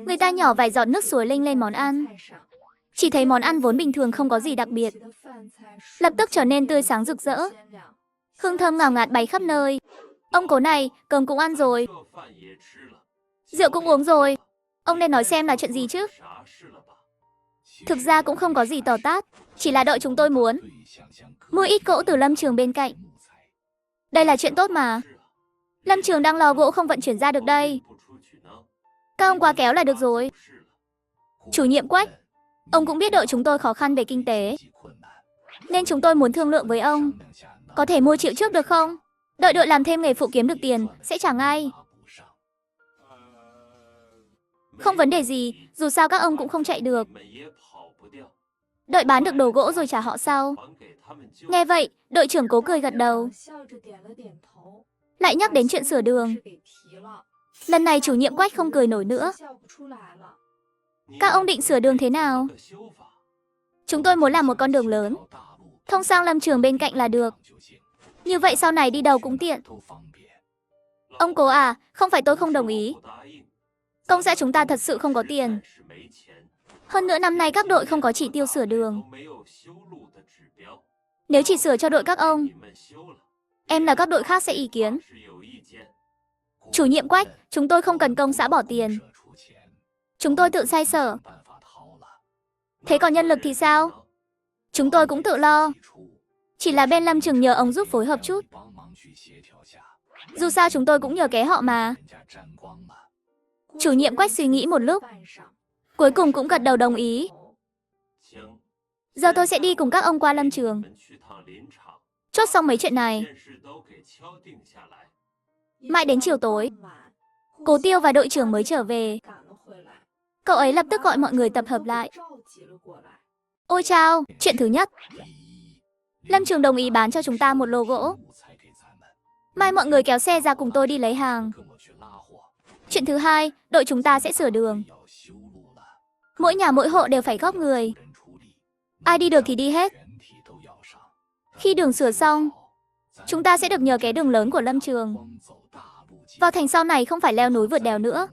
Người ta nhỏ vài giọt nước suối linh lên món ăn. Chỉ thấy món ăn vốn bình thường không có gì đặc biệt, lập tức trở nên tươi sáng rực rỡ. Hương thơm ngào ngạt bay khắp nơi. Ông cố này, cơm cũng ăn rồi, rượu cũng uống rồi. Ông nên nói xem là chuyện gì chứ? Thực ra cũng không có gì tỏ tát, chỉ là đội chúng tôi muốn mua ít gỗ từ lâm trường bên cạnh. Đây là chuyện tốt mà. Lâm trường đang lo gỗ không vận chuyển ra được đây. Các ông qua kéo là được rồi. Chủ nhiệm Quách, ông cũng biết đội chúng tôi khó khăn về kinh tế, nên chúng tôi muốn thương lượng với ông. Có thể mua triệu trước được không? Đợi đội làm thêm nghề phụ kiếm được tiền, sẽ trả ngay. Không vấn đề gì, dù sao các ông cũng không chạy được. Đợi bán được đồ gỗ rồi trả họ sau. Nghe vậy, đội trưởng Cố cười gật đầu. Lại nhắc đến chuyện sửa đường. Lần này chủ nhiệm Quách không cười nổi nữa. Các ông định sửa đường thế nào? Chúng tôi muốn làm một con đường lớn, thông sang lâm trường bên cạnh là được. Như vậy sau này đi đâu cũng tiện. Ông Cố à, không phải tôi không đồng ý. Công xã chúng ta thật sự không có tiền. Hơn nữa năm nay các đội không có chỉ tiêu sửa đường. Nếu chỉ sửa cho đội các ông, em là các đội khác sẽ ý kiến. Chủ nhiệm Quách, chúng tôi không cần công xã bỏ tiền. Chúng tôi tự xoay sở. Thế còn nhân lực thì sao? Chúng tôi cũng tự lo. Chỉ là bên lâm trường nhờ ông giúp phối hợp chút. Dù sao chúng tôi cũng nhờ ké họ mà. Chủ nhiệm Quách suy nghĩ một lúc, cuối cùng cũng gật đầu đồng ý. Giờ tôi sẽ đi cùng các ông qua lâm trường, chốt xong mấy chuyện này. Mãi đến chiều tối, Cố Tiêu và đội trưởng mới trở về. Cậu ấy lập tức gọi mọi người tập hợp lại. Ôi chao, chuyện thứ nhất, lâm trường đồng ý bán cho chúng ta một lô gỗ. Mai mọi người kéo xe ra cùng tôi đi lấy hàng. Chuyện thứ hai, đội chúng ta sẽ sửa đường. Mỗi nhà mỗi hộ đều phải góp người. Ai đi được thì đi hết. Khi đường sửa xong, chúng ta sẽ được nhờ cái đường lớn của lâm trường. Vào thành sau này không phải leo núi vượt đèo nữa.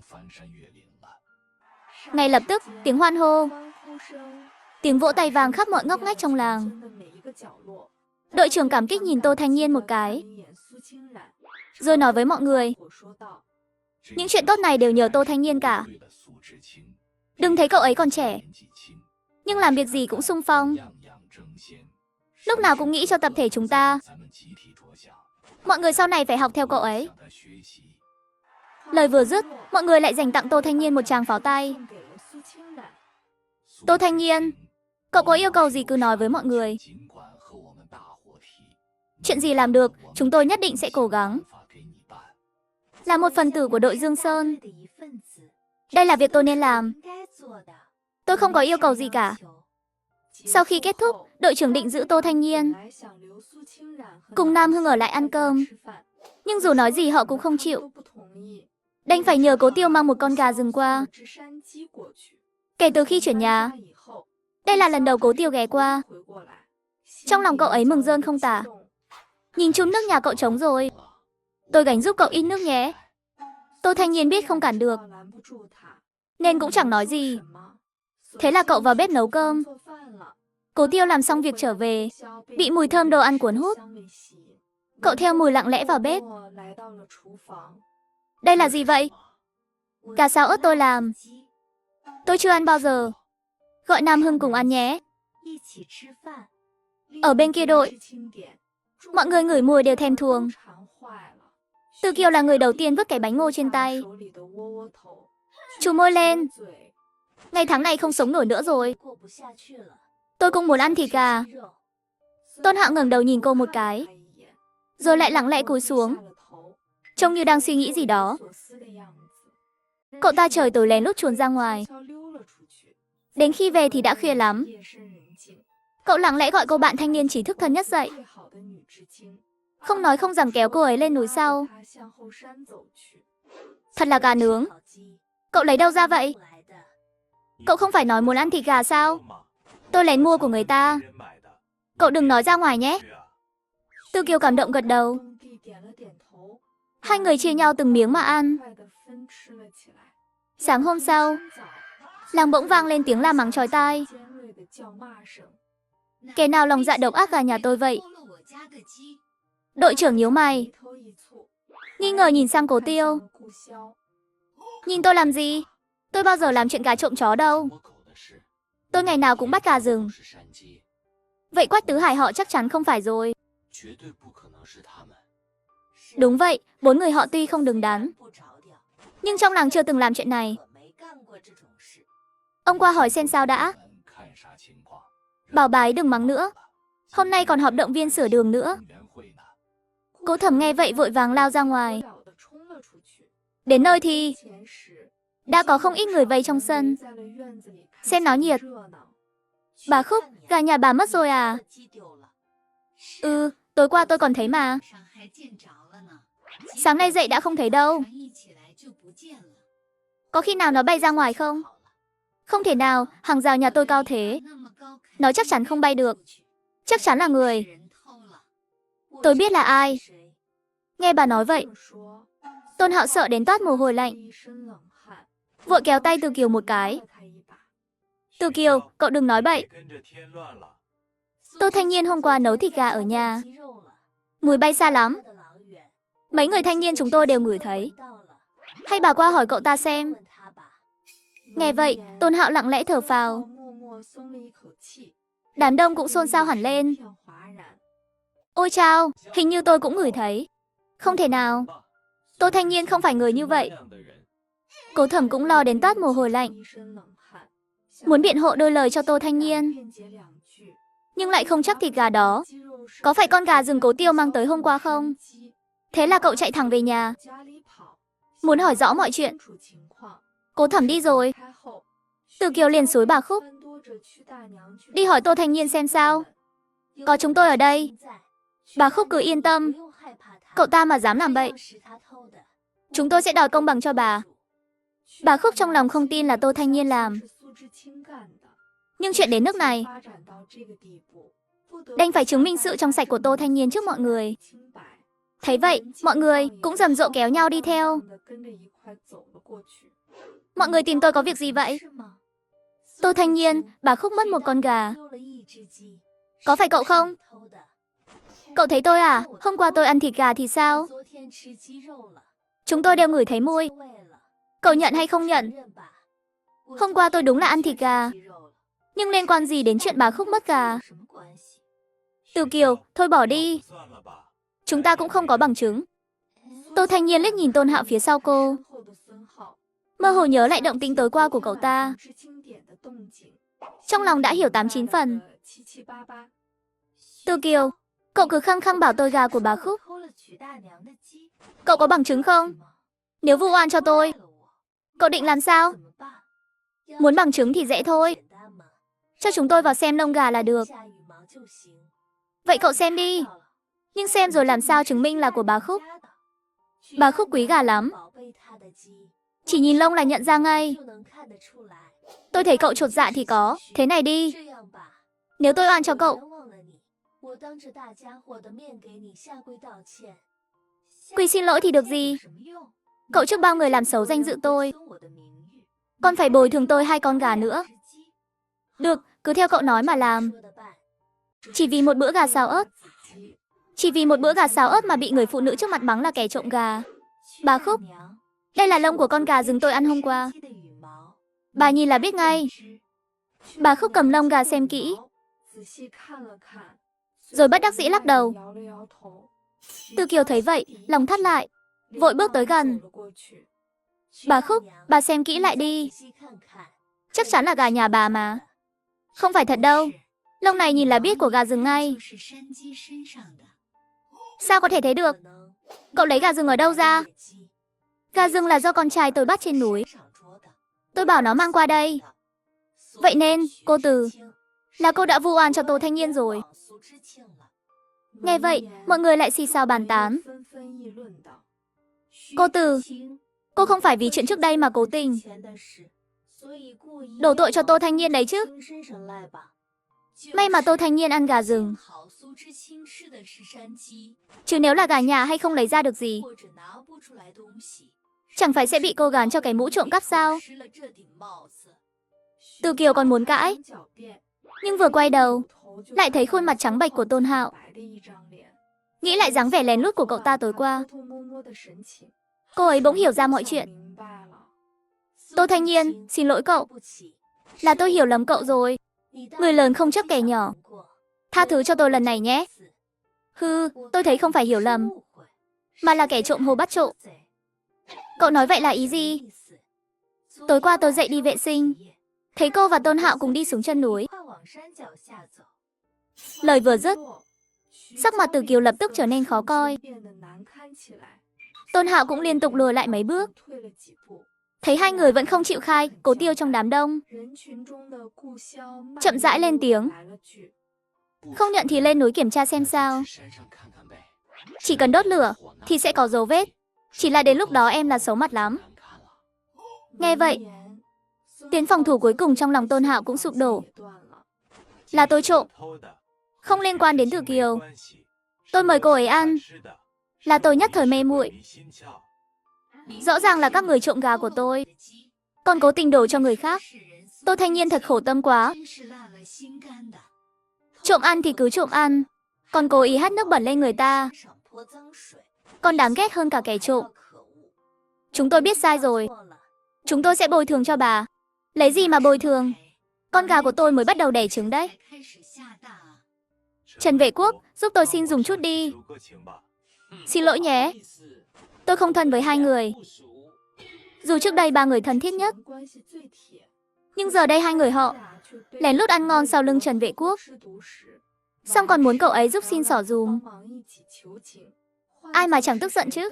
Ngay lập tức, tiếng hoan hô, tiếng vỗ tay vang khắp mọi ngóc ngách trong làng. Đội trưởng cảm kích nhìn Tô Thanh Nhiên một cái, rồi nói với mọi người, những chuyện tốt này đều nhờ Tô Thanh Nhiên cả. Đừng thấy cậu ấy còn trẻ, nhưng làm việc gì cũng xung phong. Lúc nào cũng nghĩ cho tập thể chúng ta. Mọi người sau này phải học theo cậu ấy. Lời vừa dứt, mọi người lại dành tặng Tô Thanh Nhiên một tràng pháo tay. Tô Thanh Nhiên, cậu có yêu cầu gì cứ nói với mọi người. Chuyện gì làm được, chúng tôi nhất định sẽ cố gắng. Là một phần tử của đội Dương Sơn, đây là việc tôi nên làm. Tôi không có yêu cầu gì cả. Sau khi kết thúc, đội trưởng định giữ Tô Thanh Nhiên cùng Nam Hưng ở lại ăn cơm. Nhưng dù nói gì họ cũng không chịu. Đành phải nhờ Cố Tiêu mang một con gà rừng qua. Kể từ khi chuyển nhà, đây là lần đầu Cố Tiêu ghé qua. Trong lòng cậu ấy mừng rơn không tả. Nhìn chung nước nhà cậu trống rồi. Tôi gánh giúp cậu ít nước nhé. Tô Thanh Nhiên biết không cản được, nên cũng chẳng nói gì. Thế là cậu vào bếp nấu cơm. Cố Tiêu làm xong việc trở về, bị mùi thơm đồ ăn cuốn hút. Cậu theo mùi lặng lẽ vào bếp. Đây là gì vậy? Cà xào ớt tôi làm. Tôi chưa ăn bao giờ. Gọi Nam Hưng cùng ăn nhé. Ở bên kia đội, mọi người ngửi mùi đều thèm thuồng. Từ Kiều là người đầu tiên vứt cái bánh ngô trên tay. Chú môi lên. Ngày tháng này không sống nổi nữa rồi. Tôi cũng muốn ăn thịt gà. Tôn Hạo ngẩng đầu nhìn cô một cái, rồi lại lặng lẽ cúi xuống, trông như đang suy nghĩ gì đó. Cậu ta trời tối lén lút chuồn ra ngoài. Đến khi về thì đã khuya lắm. Cậu lặng lẽ gọi cô bạn thanh niên trí thức thân nhất dậy. Không nói không rằng kéo cô ấy lên núi sau. Thật là gà nướng. Cậu lấy đâu ra vậy? Cậu không phải nói muốn ăn thịt gà sao? Tôi lén mua của người ta. Cậu đừng nói ra ngoài nhé. Tư Kiều cảm động gật đầu. Hai người chia nhau từng miếng mà ăn. Sáng hôm sau, làng bỗng vang lên tiếng la mắng chói tai. Kẻ nào lòng dạ độc ác gà nhà tôi vậy? Đội trưởng nhíu mày, nghi ngờ nhìn sang Cố Tiêu. Nhìn tôi làm gì? Tôi bao giờ làm chuyện gà trộm chó đâu. Tôi ngày nào cũng bắt gà rừng. Vậy Quách Tứ Hải họ chắc chắn không phải rồi. Đúng vậy, 4 người họ tuy không đứng đắn, nhưng trong làng chưa từng làm chuyện này. Ông qua hỏi xem sao đã. Bảo bái đừng mắng nữa. Hôm nay còn họp động viên sửa đường nữa. Cố Thẩm nghe vậy vội vàng lao ra ngoài. Đến nơi thì đã có không ít người vây trong sân xem náo nhiệt. Bà Khúc, gà nhà bà mất rồi à? Ừ, tối qua tôi còn thấy mà. Sáng nay dậy đã không thấy đâu. Có khi nào nó bay ra ngoài không? Không thể nào, hàng rào nhà tôi cao thế. Nó chắc chắn không bay được. Chắc chắn là người. Tôi biết là ai. Nghe bà nói vậy, Tôn Hạo sợ đến toát mồ hôi lạnh. Vội kéo tay Từ Kiều một cái. Từ Kiều, cậu đừng nói bậy. Tô Thanh Niên hôm qua nấu thịt gà ở nhà. Mùi bay xa lắm. Mấy người thanh niên chúng tôi đều ngửi thấy. Hay bà qua hỏi cậu ta xem. Nghe vậy, Tôn Hạo lặng lẽ thở phào. Đám đông cũng xôn xao hẳn lên. Ôi chao, hình như tôi cũng ngửi thấy. Không thể nào. Tô Thanh Niên không phải người như vậy. Cố Thẩm cũng lo đến toát mồ hôi lạnh. Muốn biện hộ đôi lời cho Tô Thanh Niên. Nhưng lại không chắc thịt gà đó có phải con gà rừng Cố Tiêu mang tới hôm qua không? Thế là cậu chạy thẳng về nhà, muốn hỏi rõ mọi chuyện. Cố Thẩm đi rồi. Từ Kiều liền xúi bà Khúc đi hỏi Tô Thanh Niên xem sao. Có chúng tôi ở đây. Bà Khúc cứ yên tâm. Cậu ta mà dám làm bậy, chúng tôi sẽ đòi công bằng cho bà. Bà Khúc trong lòng không tin là Tô Thanh Niên làm. Nhưng chuyện đến nước này, đành phải chứng minh sự trong sạch của Tô Thanh Niên trước mọi người. Thấy vậy, mọi người cũng rầm rộ kéo nhau đi theo. Mọi người tìm tôi có việc gì vậy? Tô Thanh Niên, bà Khúc mất một con gà. Có phải cậu không? Cậu thấy tôi à? Hôm qua tôi ăn thịt gà thì sao? Chúng tôi đều ngửi thấy mùi. Cậu nhận hay không nhận? Hôm qua tôi đúng là ăn thịt gà. Nhưng liên quan gì đến chuyện bà Khúc mất gà? Từ Kiều, thôi bỏ đi. Chúng ta cũng không có bằng chứng. Tô Thanh Niên liếc nhìn Tôn Hạo phía sau cô. Mơ hồ nhớ lại động tĩnh tối qua của cậu ta. Trong lòng đã hiểu 8-9 phần. Từ Kiều, cậu cứ khăng khăng bảo tôi gà của bà Khúc. Cậu có bằng chứng không? Nếu vu oan cho tôi, cậu định làm sao? Muốn bằng chứng thì dễ thôi. Cho chúng tôi vào xem lông gà là được. Vậy cậu xem đi. Nhưng xem rồi làm sao chứng minh là của bà Khúc? Bà Khúc quý gà lắm. Chỉ nhìn lông là nhận ra ngay. Tôi thấy cậu chột dạ thì có. Thế này đi. Nếu tôi oan cho cậu, quy xin lỗi thì được gì? Cậu trước bao người làm xấu danh dự tôi, còn phải bồi thường tôi 2 con gà nữa. Được, cứ theo cậu nói mà làm. Chỉ vì một bữa gà xào ớt. Chỉ vì một bữa gà xào ớt mà bị người phụ nữ trước mặt mắng là kẻ trộm gà. Bà Khúc, đây là lông của con gà rừng tôi ăn hôm qua. Bà nhìn là biết ngay. Bà Khúc cầm lông gà xem kỹ, rồi bất đắc dĩ lắc đầu. Từ Kiều thấy vậy, lòng thắt lại, vội bước tới gần. Bà Khúc, bà xem kỹ lại đi. Chắc chắn là gà nhà bà mà. Không phải thật đâu. Lông này nhìn là biết của gà rừng ngay. Sao có thể thế được? Cậu lấy gà rừng ở đâu ra? Gà rừng là do con trai tôi bắt trên núi. Tôi bảo nó mang qua đây. Vậy nên, cô Từ, là cô đã vu oan cho Tô Thanh Niên rồi. Nghe vậy, mọi người lại xì xào bàn tán. Cô Từ, cô không phải vì chuyện trước đây mà cố tình đổ tội cho Tô Thanh Niên đấy chứ. May mà Tô Thanh Niên ăn gà rừng. Chứ nếu là gà nhà hay không lấy ra được gì. Chẳng phải sẽ bị cô gán cho cái mũ trộm cắp sao? Từ Kiều còn muốn cãi, nhưng vừa quay đầu, lại thấy khuôn mặt trắng bệch của Tôn Hạo. Nghĩ lại dáng vẻ lén lút của cậu ta tối qua, cô ấy bỗng hiểu ra mọi chuyện. Tô Thanh Nhiên, xin lỗi cậu. Là tôi hiểu lầm cậu rồi. Người lớn không chấp kẻ nhỏ. Tha thứ cho tôi lần này nhé. Hừ, tôi thấy không phải hiểu lầm, mà là kẻ trộm hồ bắt trộm. Cậu nói vậy là ý gì? Tối qua tôi dậy đi vệ sinh, thấy cô và Tôn Hạo cùng đi xuống chân núi. Lời vừa dứt, sắc mặt Từ Kiều lập tức trở nên khó coi. Tôn Hạo cũng liên tục lùi lại mấy bước. Thấy hai người vẫn không chịu khai, Cố Tiêu trong đám đông chậm rãi lên tiếng. Không nhận thì lên núi kiểm tra xem sao. Chỉ cần đốt lửa thì sẽ có dấu vết. Chỉ là đến lúc đó em là xấu mặt lắm. Nghe vậy, tuyến phòng thủ cuối cùng trong lòng Tôn Hạo cũng sụp đổ. Là tôi trộm, không liên quan đến Từ Kiều. Tôi mời cô ấy ăn, là tôi nhất thời mê muội. Rõ ràng là các người trộm gà của tôi, còn cố tình đổ cho người khác. Tô Thanh Nhiên thật khổ tâm quá. Trộm ăn thì cứ trộm ăn, còn cố ý hắt nước bẩn lên người ta, còn đáng ghét hơn cả kẻ trộm. Chúng tôi biết sai rồi. Chúng tôi sẽ bồi thường cho bà. Lấy gì mà bồi thường? Con gà của tôi mới bắt đầu đẻ trứng đấy. Trần Vệ Quốc, giúp tôi xin dùng chút đi. Xin lỗi nhé, tôi không thân với hai người. Dù trước đây ba người thân thiết nhất, nhưng giờ đây hai người họ lén lút ăn ngon sau lưng Trần Vệ Quốc, xong còn muốn cậu ấy giúp xin xỏ dùm. Ai mà chẳng tức giận chứ?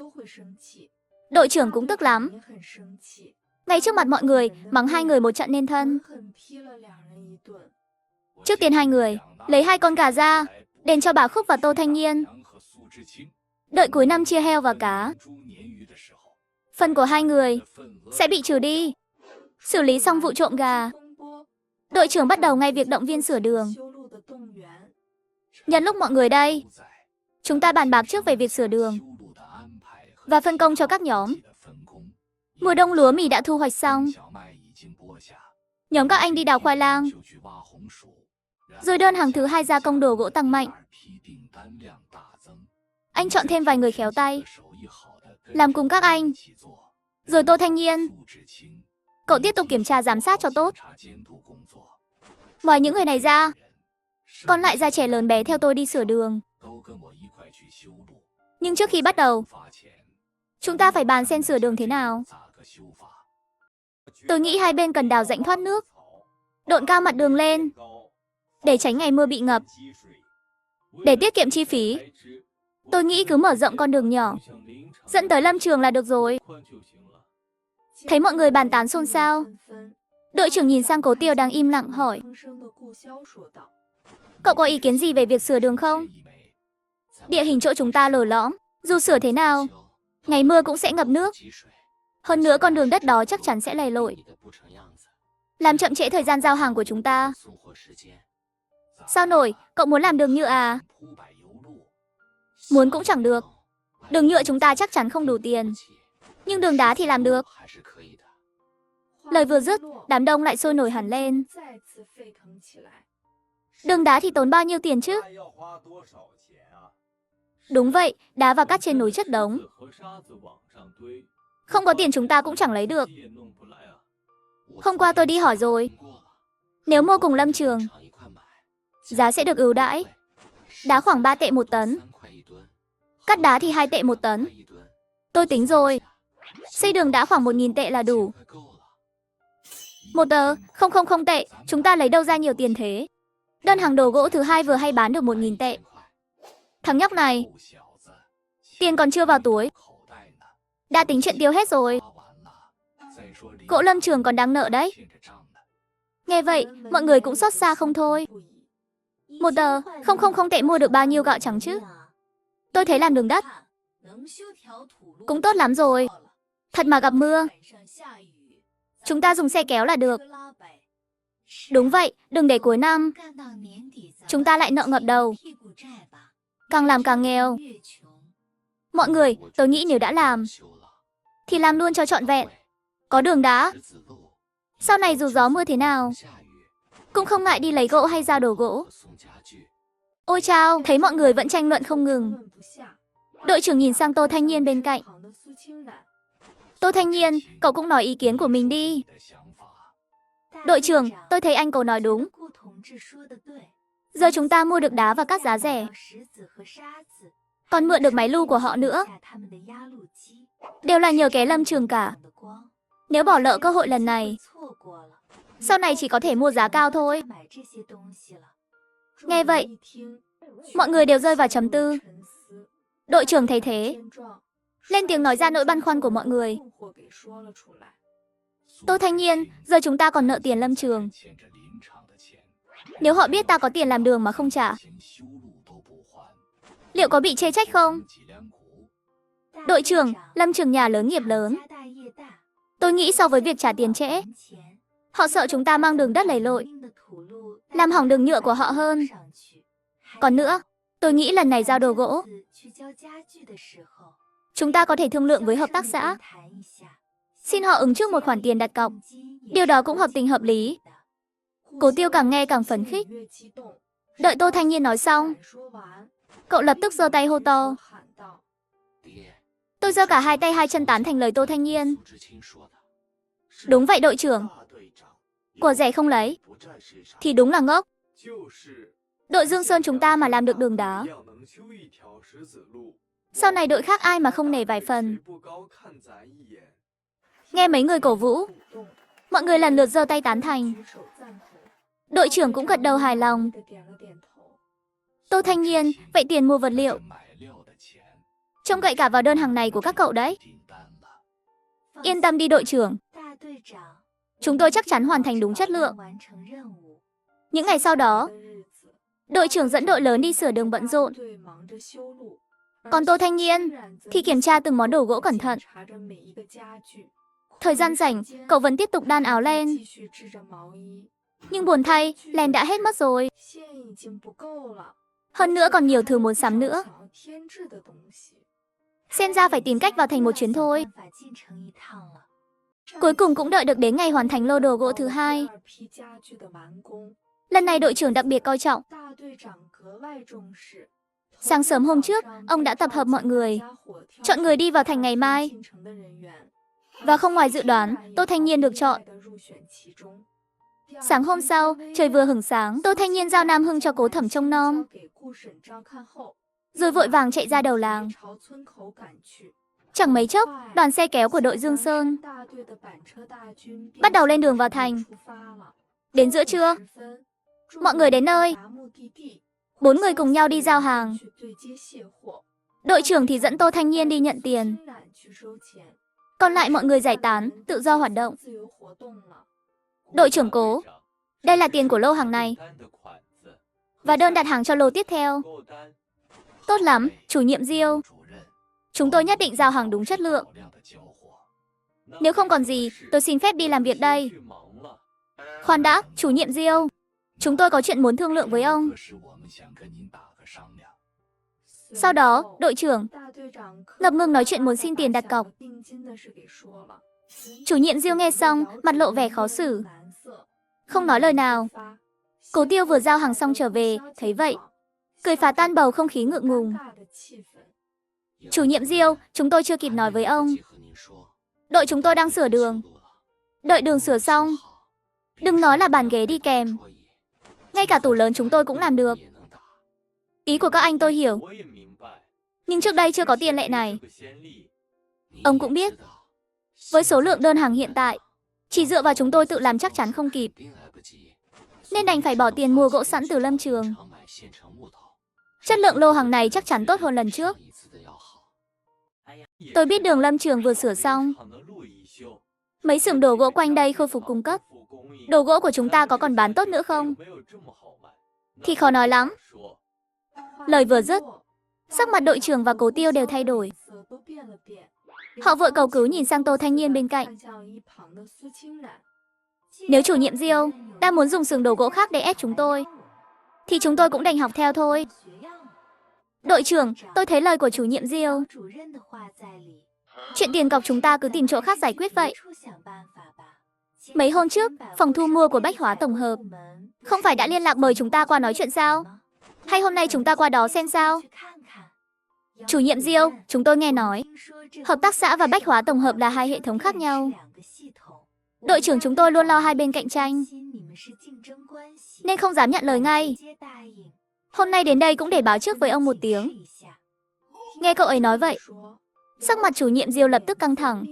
Đội trưởng cũng tức lắm. Ngay trước mặt mọi người, mắng hai người một trận nên thân. Trước tiên hai người lấy hai con gà ra, đền cho bà Khúc và Tô Thanh Nhiên. Đợi cuối năm chia heo và cá, phần của hai người sẽ bị trừ đi. Xử lý xong vụ trộm gà, đội trưởng bắt đầu ngay việc động viên sửa đường. Nhân lúc mọi người đây, chúng ta bàn bạc trước về việc sửa đường và phân công cho các nhóm. Mùa đông lúa mì đã thu hoạch xong, nhóm các anh đi đào khoai lang, rồi đơn hàng thứ hai gia công đồ gỗ tăng mạnh. Anh chọn thêm vài người khéo tay làm cùng các anh. Rồi Tô Thanh Nhiên, cậu tiếp tục kiểm tra giám sát cho tốt. Ngoài những người này ra, còn lại gia trẻ lớn bé theo tôi đi sửa đường. Nhưng trước khi bắt đầu, chúng ta phải bàn xem sửa đường thế nào. Tôi nghĩ hai bên cần đào rãnh thoát nước, độn cao mặt đường lên, để tránh ngày mưa bị ngập. Để tiết kiệm chi phí, tôi nghĩ cứ mở rộng con đường nhỏ, dẫn tới lâm trường là được rồi. Thấy mọi người bàn tán xôn xao, đội trưởng nhìn sang Cố Tiêu đang im lặng hỏi. Cậu có ý kiến gì về việc sửa đường không? Địa hình chỗ chúng ta lồi lõm, dù sửa thế nào, ngày mưa cũng sẽ ngập nước. Hơn nữa con đường đất đó chắc chắn sẽ lầy lội, làm chậm trễ thời gian giao hàng của chúng ta. Sao nổi, cậu muốn làm đường nhựa à? Muốn cũng chẳng được. Đường nhựa chúng ta chắc chắn không đủ tiền, nhưng đường đá thì làm được. Lời vừa dứt, đám đông lại sôi nổi hẳn lên. Đường đá thì tốn bao nhiêu tiền chứ? Đúng vậy, đá và cát trên núi chất đống. Không có tiền chúng ta cũng chẳng lấy được. Hôm qua tôi đi hỏi rồi, nếu mua cùng lâm trường, giá sẽ được ưu đãi. Đá khoảng 3 tệ 1 tấn, cát đá thì 2 tệ 1 tấn. Tôi tính rồi, xây đường đá khoảng 1.000 tệ là đủ. 1 tờ, không tệ, chúng ta lấy đâu ra nhiều tiền thế? Đơn hàng đồ gỗ thứ hai vừa hay bán được 1.000 tệ. Thằng nhóc này, tiền còn chưa vào túi, đã tính chuyện tiêu hết rồi. Cỗ lâm trường còn đang nợ đấy. Nghe vậy, mọi người cũng xót xa không thôi. 1 tờ, không tệ mua được bao nhiêu gạo trắng chứ? Tôi thấy làm đường đất cũng tốt lắm rồi. Thật mà gặp mưa, chúng ta dùng xe kéo là được. Đúng vậy, đừng để cuối năm chúng ta lại nợ ngập đầu, càng làm càng nghèo. Mọi người, tôi nghĩ nếu đã làm thì làm luôn cho trọn vẹn. Có đường đá. Sau này dù gió mưa thế nào, cũng không ngại đi lấy gỗ hay giao đồ gỗ. Ôi chao, thấy mọi người vẫn tranh luận không ngừng. Đội trưởng nhìn sang Tô Thanh Nhiên bên cạnh. Tô Thanh Nhiên, cậu cũng nói ý kiến của mình đi. Đội trưởng, tôi thấy anh cậu nói đúng. Giờ chúng ta mua được đá và các giá rẻ, còn mượn được máy lu của họ nữa. Đều là nhờ cái lâm trường cả. Nếu bỏ lỡ cơ hội lần này, sau này chỉ có thể mua giá cao thôi. Nghe vậy, mọi người đều rơi vào trầm tư. Đội trưởng thấy thế, lên tiếng nói ra nỗi băn khoăn của mọi người. Tô Thanh Nhiên, giờ chúng ta còn nợ tiền lâm trường. Nếu họ biết ta có tiền làm đường mà không trả, liệu có bị chê trách không? Đội trưởng, lâm trường nhà lớn nghiệp lớn. Tôi nghĩ so với việc trả tiền trễ, họ sợ chúng ta mang đường đất lầy lội, làm hỏng đường nhựa của họ hơn. Còn nữa, tôi nghĩ lần này giao đồ gỗ, chúng ta có thể thương lượng với hợp tác xã, xin họ ứng trước một khoản tiền đặt cọc. Điều đó cũng hợp tình hợp lý. Cố Tiêu càng nghe càng phấn khích. Đợi Tô Thanh Nhiên nói xong, cậu lập tức giơ tay hô to. Tôi giơ cả hai tay hai chân tán thành lời Tô Thanh Nhiên. Đúng vậy đội trưởng. Của rẻ không lấy, thì đúng là ngốc. Đội Dương Sơn chúng ta mà làm được đường đá, sau này đội khác ai mà không nể vài phần. Nghe mấy người cổ vũ, mọi người lần lượt giơ tay tán thành. Đội trưởng cũng gật đầu hài lòng. Tô Thanh Nhiên, vậy tiền mua vật liệu, trông cậy cả vào đơn hàng này của các cậu đấy. Yên tâm đi đội trưởng. Chúng tôi chắc chắn hoàn thành đúng chất lượng. Những ngày sau đó, đội trưởng dẫn đội lớn đi sửa đường bận rộn. Còn Tô Thanh Nhiên thì kiểm tra từng món đồ gỗ cẩn thận. Thời gian rảnh, cậu vẫn tiếp tục đan áo len. Nhưng buồn thay, len đã hết mất rồi. Hơn nữa còn nhiều thứ muốn sắm nữa. Xem ra phải tìm cách vào thành một chuyến thôi. Cuối cùng cũng đợi được đến ngày hoàn thành lô đồ gỗ thứ hai. Lần này đội trưởng đặc biệt coi trọng. Sáng sớm hôm trước, ông đã tập hợp mọi người, chọn người đi vào thành ngày mai. Và không ngoài dự đoán, Tô Thanh Nhiên được chọn. Sáng hôm sau, trời vừa hửng sáng, Tô Thanh Nhiên giao Nam Hưng cho Cố Thẩm trông nom, rồi vội vàng chạy ra đầu làng. Chẳng mấy chốc, đoàn xe kéo của đội Dương Sơn bắt đầu lên đường vào thành. Đến giữa trưa, mọi người đến nơi. 4 người cùng nhau đi giao hàng. Đội trưởng thì dẫn Tô Thanh Nhiên đi nhận tiền. Còn lại mọi người giải tán, tự do hoạt động. Đội trưởng Cố, đây là tiền của lô hàng này và đơn đặt hàng cho lô tiếp theo. Tốt lắm, chủ nhiệm Diêu. Chúng tôi nhất định giao hàng đúng chất lượng. Nếu không còn gì, tôi xin phép đi làm việc đây. Khoan đã, chủ nhiệm Diêu. Chúng tôi có chuyện muốn thương lượng với ông. Sau đó, đội trưởng ngập ngừng nói chuyện muốn xin tiền đặt cọc. Chủ nhiệm Diêu nghe xong, mặt lộ vẻ khó xử, không nói lời nào. Cố Tiêu vừa giao hàng xong trở về, thấy vậy, cười phá tan bầu không khí ngượng ngùng. Chủ nhiệm Diêu, chúng tôi chưa kịp nói với ông. Đội chúng tôi đang sửa đường. Đợi đường sửa xong, đừng nói là bàn ghế đi kèm, ngay cả tủ lớn chúng tôi cũng làm được. Ý của các anh tôi hiểu, nhưng trước đây chưa có tiền lệ này. Ông cũng biết, với số lượng đơn hàng hiện tại, chỉ dựa vào chúng tôi tự làm chắc chắn không kịp, nên đành phải bỏ tiền mua gỗ sẵn từ lâm trường. Chất lượng lô hàng này chắc chắn tốt hơn lần trước. Tôi biết đường lâm trường vừa sửa xong, mấy xưởng đồ gỗ quanh đây khôi phục cung cấp. Đồ gỗ của chúng ta có còn bán tốt nữa không? Thì khó nói lắm. Lời vừa dứt, sắc mặt đội trưởng và Cố Tiêu đều thay đổi. Họ vội cầu cứu nhìn sang Tô Thanh Nhiên bên cạnh. Nếu chủ nhiệm Diêu đang muốn dùng xưởng đồ gỗ khác để ép chúng tôi, thì chúng tôi cũng đành học theo thôi. Đội trưởng, tôi thấy lời của chủ nhiệm Diêu Chuyện tiền cọc chúng ta cứ tìm chỗ khác giải quyết vậy. Mấy hôm trước, phòng thu mua của Bách Hóa Tổng hợp không phải đã liên lạc mời chúng ta qua nói chuyện sao? Hay hôm nay chúng ta qua đó xem sao? Chủ nhiệm Diêu, chúng tôi nghe nói, hợp tác xã và Bách Hóa Tổng hợp là hai hệ thống khác nhau. Đội trưởng chúng tôi luôn lo hai bên cạnh tranh, nên không dám nhận lời ngay. Hôm nay đến đây cũng để báo trước với ông một tiếng. Nghe cậu ấy nói vậy, sắc mặt chủ nhiệm Diêu lập tức căng thẳng.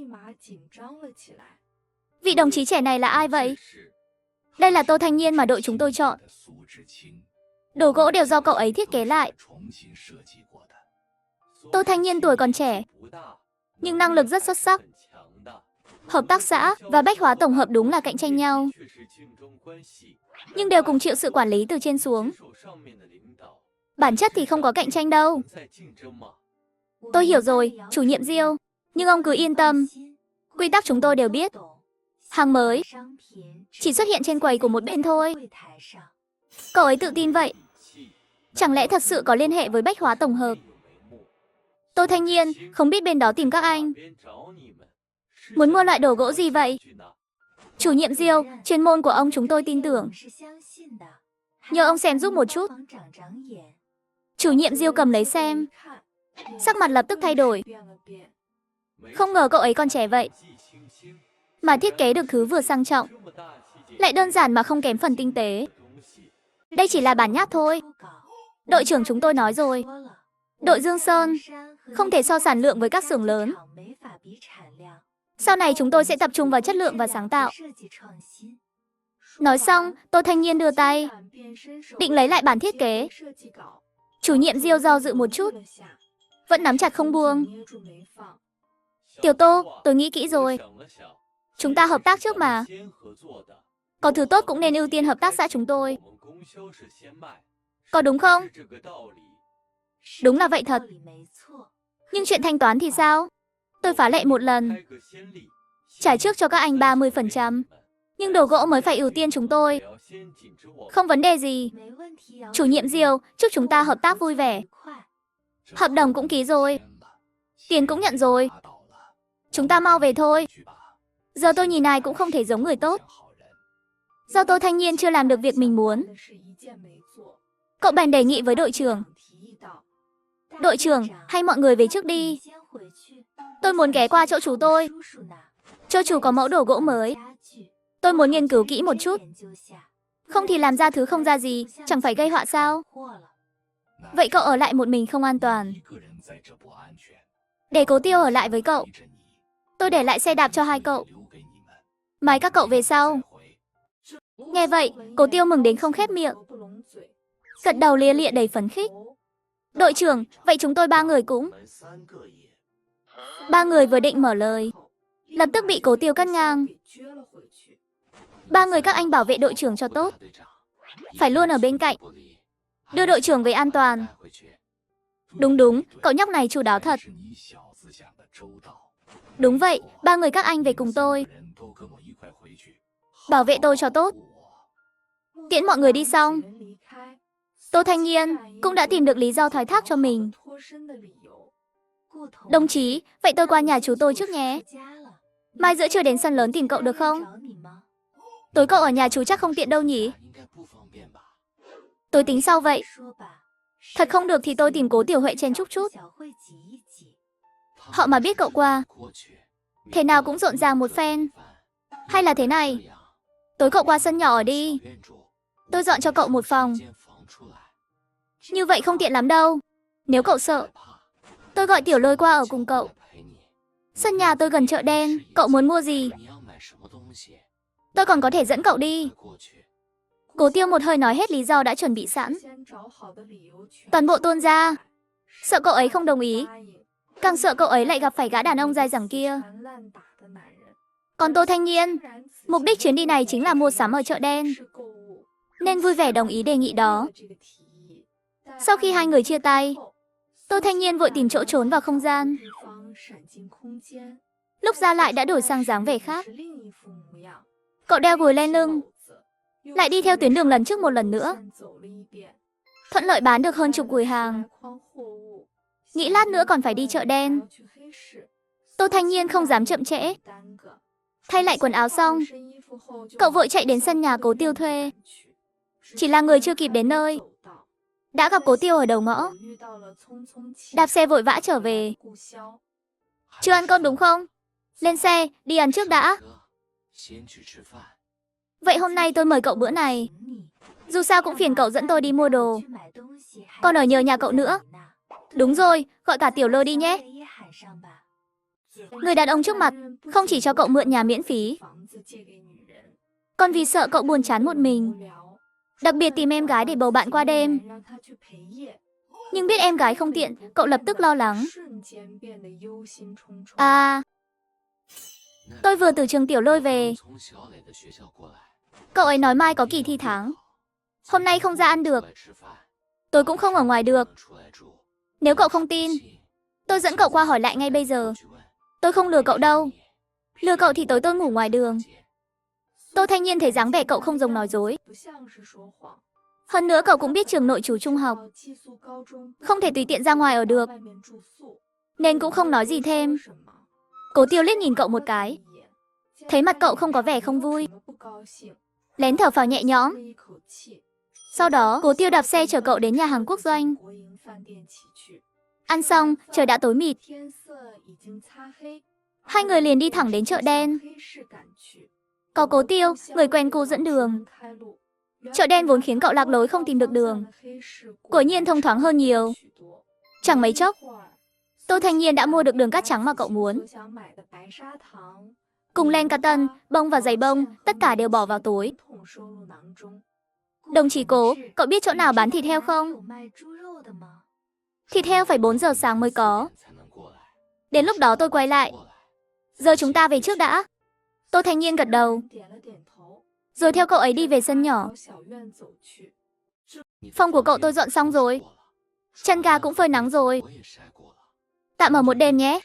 Vị đồng chí trẻ này là ai vậy? Đây là Tô Thanh Nhiên mà đội chúng tôi chọn. Đồ gỗ đều do cậu ấy thiết kế lại. Tô Thanh Nhiên tuổi còn trẻ, nhưng năng lực rất xuất sắc. Hợp tác xã và Bách Hóa Tổng hợp đúng là cạnh tranh nhau, nhưng đều cùng chịu sự quản lý từ trên xuống. Bản chất thì không có cạnh tranh đâu. Tôi hiểu rồi, chủ nhiệm Diêu, nhưng ông cứ yên tâm. Quy tắc chúng tôi đều biết. Hàng mới chỉ xuất hiện trên quầy của một bên thôi. Cậu ấy tự tin vậy. Chẳng lẽ thật sự có liên hệ với Bách Hóa Tổng hợp? Tô Thanh Nhiên, không biết bên đó tìm các anh muốn mua loại đồ gỗ gì vậy? Chủ nhiệm Diêu, chuyên môn của ông chúng tôi tin tưởng. Nhờ ông xem giúp một chút. Chủ nhiệm Diêu cầm lấy xem. Sắc mặt lập tức thay đổi. Không ngờ cậu ấy còn trẻ vậy mà thiết kế được thứ vừa sang trọng, lại đơn giản mà không kém phần tinh tế. Đây chỉ là bản nháp thôi. Đội trưởng chúng tôi nói rồi, đội Dương Sơn không thể so sản lượng với các xưởng lớn. Sau này chúng tôi sẽ tập trung vào chất lượng và sáng tạo. Nói xong, Tô Thanh Nhiên đưa tay định lấy lại bản thiết kế. Chủ nhiệm Diêu do dự một chút, vẫn nắm chặt không buông. Tiểu Tô, tôi nghĩ kỹ rồi. Chúng ta hợp tác trước mà. Có thứ tốt cũng nên ưu tiên hợp tác xã chúng tôi. Có đúng không? Đúng là vậy thật. Nhưng chuyện thanh toán thì sao? Tôi phá lệ một lần, trả trước cho các anh 30%. Nhưng đồ gỗ mới phải ưu tiên chúng tôi. Không vấn đề gì. Chủ nhiệm Diêu, chúc chúng ta hợp tác vui vẻ. Hợp đồng cũng ký rồi, tiền cũng nhận rồi. Chúng ta mau về thôi. Giờ tôi nhìn ai cũng không thể giống người tốt. Do Tô Thanh Nhiên chưa làm được việc mình muốn, cậu bèn đề nghị với đội trưởng. Đội trưởng, hay mọi người về trước đi. Tôi muốn ghé qua chỗ chú tôi. Chỗ chú có mẫu đồ gỗ mới. Tôi muốn nghiên cứu kỹ một chút. Không thì làm ra thứ không ra gì, chẳng phải gây họa sao? Vậy cậu ở lại một mình không an toàn. Để Cố Tiêu ở lại với cậu. Tôi để lại xe đạp cho hai cậu. Mời các cậu về sau. Nghe vậy, Cố Tiêu mừng đến không khép miệng, gật đầu lia lịa đầy phấn khích. Đội trưởng, vậy chúng tôi ba người cũng. Ba người vừa định mở lời, lập tức bị Cố Tiêu cắt ngang. Ba người các anh bảo vệ đội trưởng cho tốt, phải luôn ở bên cạnh, đưa đội trưởng về an toàn. Đúng đúng, cậu nhóc này chu đáo thật. Đúng vậy, ba người các anh về cùng tôi, bảo vệ tôi cho tốt. Tiễn mọi người đi xong, Tô Thanh Nhiên cũng đã tìm được lý do thoái thác cho mình. Đồng chí, vậy tôi qua nhà chú tôi trước nhé. Mai giữa trưa đến sân lớn tìm cậu được không? Tối cậu ở nhà chú chắc không tiện đâu nhỉ? Tôi tính sau vậy. Thật không được thì tôi tìm Cố Tiểu Huệ chen chúc chút. Họ mà biết cậu qua, thế nào cũng rộn ràng một phen. Hay là thế này, tối cậu qua sân nhỏ ở đi, tôi dọn cho cậu một phòng. Như vậy không tiện lắm đâu. Nếu cậu sợ, tôi gọi Tiểu Lôi qua ở cùng cậu. Sân nhà tôi gần chợ đen, cậu muốn mua gì? Tôi còn có thể dẫn cậu đi. Cố Tiêu một hơi nói hết lý do đã chuẩn bị sẵn. Toàn bộ Tôn gia, sợ cậu ấy không đồng ý, càng sợ cậu ấy lại gặp phải gã đàn ông dai dẳng kia. Còn Tô Thanh Nhiên, mục đích chuyến đi này chính là mua sắm ở chợ đen, nên vui vẻ đồng ý đề nghị đó. Sau khi hai người chia tay, Tô Thanh Nhiên vội tìm chỗ trốn vào không gian. Lúc ra lại đã đổi sang dáng vẻ khác. Cậu đeo gùi lên lưng, lại đi theo tuyến đường lần trước một lần nữa. Thuận lợi bán được hơn chục gùi hàng. Nghĩ lát nữa còn phải đi chợ đen. Tô Thanh Nhiên không dám chậm trễ. Thay lại quần áo xong, cậu vội chạy đến sân nhà Cố Tiêu thuê. Chỉ là người chưa kịp đến nơi, đã gặp Cố Tiêu ở đầu ngõ. Đạp xe vội vã trở về. Chưa ăn cơm đúng không? Lên xe, đi ăn trước đã. Vậy hôm nay tôi mời cậu bữa này. Dù sao cũng phiền cậu dẫn tôi đi mua đồ. Còn ở nhờ nhà cậu nữa. Đúng rồi, gọi cả Tiểu Lôi đi nhé. Người đàn ông trước mặt không chỉ cho cậu mượn nhà miễn phí, còn vì sợ cậu buồn chán một mình, đặc biệt tìm em gái để bầu bạn qua đêm. Nhưng biết em gái không tiện, cậu lập tức lo lắng. À, tôi vừa từ trường Tiểu Lôi về. Cậu ấy nói mai có kỳ thi tháng. Hôm nay không ra ăn được. Tôi cũng không ở ngoài được. Nếu cậu không tin, tôi dẫn cậu qua hỏi lại ngay bây giờ. Tôi không lừa cậu đâu. Lừa cậu thì tối tôi ngủ ngoài đường. Tô Thanh Nhiên thấy dáng vẻ cậu không giống nói dối. Hơn nữa cậu cũng biết trường nội trú trung học, không thể tùy tiện ra ngoài ở được, nên cũng không nói gì thêm. Cố Tiêu liếc nhìn cậu một cái, thấy mặt cậu không có vẻ không vui, lén thở phào nhẹ nhõm. Sau đó, Cố Tiêu đạp xe chở cậu đến nhà hàng quốc doanh. Ăn xong, trời đã tối mịt. Hai người liền đi thẳng đến chợ đen. Có Cố Tiêu, người quen cũ dẫn đường. Chợ đen vốn khiến cậu lạc lối không tìm được đường, quả nhiên thông thoáng hơn nhiều. Chẳng mấy chốc, Tô Thanh Nhiên đã mua được đường cát trắng mà cậu muốn. Cùng len cà tân, bông và giày bông, tất cả đều bỏ vào túi. Đồng chí Cố, cậu biết chỗ nào bán thịt heo không? Thịt heo phải 4 giờ sáng mới có. Đến lúc đó tôi quay lại. Giờ chúng ta về trước đã. Tô Thanh Nhiên gật đầu, rồi theo cậu ấy đi về sân nhỏ. Phòng của cậu tôi dọn xong rồi. Chăn ga cũng phơi nắng rồi. Tạm ở một đêm nhé.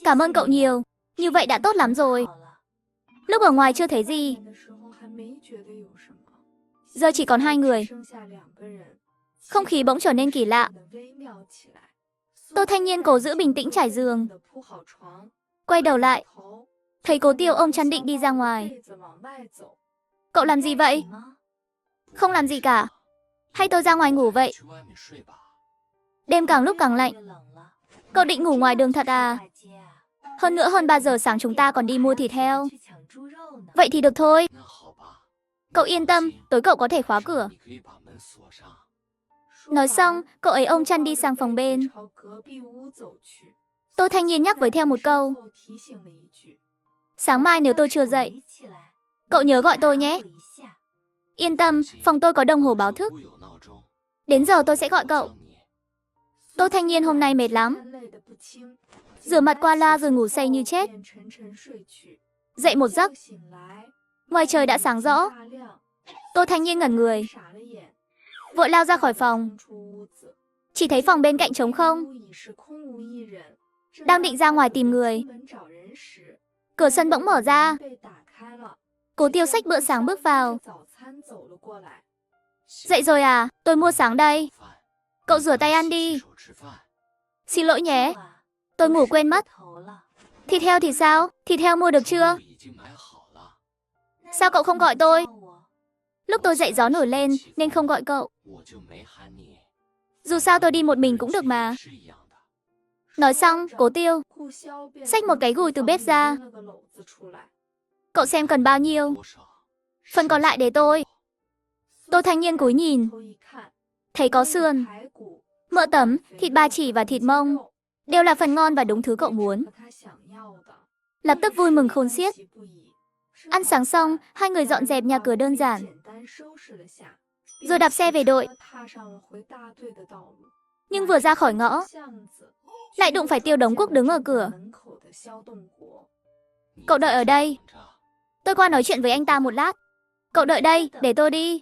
Cảm ơn cậu nhiều. Như vậy đã tốt lắm rồi. Lúc ở ngoài chưa thấy gì. Giờ chỉ còn hai người. Không khí bỗng trở nên kỳ lạ. Tô Thanh Nhiên cố giữ bình tĩnh trải giường. Quay đầu lại, thấy Cố Tiêu ôm chăn định đi ra ngoài. Cậu làm gì vậy? Không làm gì cả. Hay tôi ra ngoài ngủ vậy? Đêm càng lúc càng lạnh. Cậu định ngủ ngoài đường thật à? Hơn nữa hơn 3 giờ sáng chúng ta còn đi mua thịt heo. Vậy thì được thôi. Cậu yên tâm, tối cậu có thể khóa cửa. Nói xong, cậu ấy ôm chăn đi sang phòng bên. Tô Thanh Nhiên nhắc với theo một câu. Sáng mai nếu tôi chưa dậy, cậu nhớ gọi tôi nhé. Yên tâm, phòng tôi có đồng hồ báo thức. Đến giờ tôi sẽ gọi cậu. Tô Thanh Nhiên hôm nay mệt lắm. Rửa mặt qua loa rồi ngủ say như chết. Dậy một giấc, ngoài trời đã sáng rõ. Tô Thanh Nhiên ngẩn người, vội lao ra khỏi phòng. Chỉ thấy phòng bên cạnh trống không. Đang định ra ngoài tìm người, cửa sân bỗng mở ra. Cố Tiêu xách bữa sáng bước vào. Dậy rồi à? Tôi mua sáng đây. Cậu rửa tay ăn đi. Xin lỗi nhé, tôi ngủ quên mất. Thịt heo thì sao? Thịt heo mua được chưa? Sao cậu không gọi tôi? Lúc tôi dậy gió nổi lên nên không gọi cậu. Dù sao tôi đi một mình cũng được mà. Nói xong, Cố Tiêu xách một cái gùi từ bếp ra. Cậu xem cần bao nhiêu? Phần còn lại để tôi. Tô Thanh Nhiên cúi nhìn, thấy có sườn, mỡ tấm, thịt ba chỉ và thịt mông. Đều là phần ngon và đúng thứ cậu muốn. Lập tức vui mừng khôn xiết. Ăn sáng xong, hai người dọn dẹp nhà cửa đơn giản, rồi đạp xe về đội. Nhưng vừa ra khỏi ngõ, lại đụng phải Tiêu Đống Quốc đứng ở cửa. Cậu đợi ở đây. Tôi qua nói chuyện với anh ta một lát. Cậu đợi đây, để tôi đi.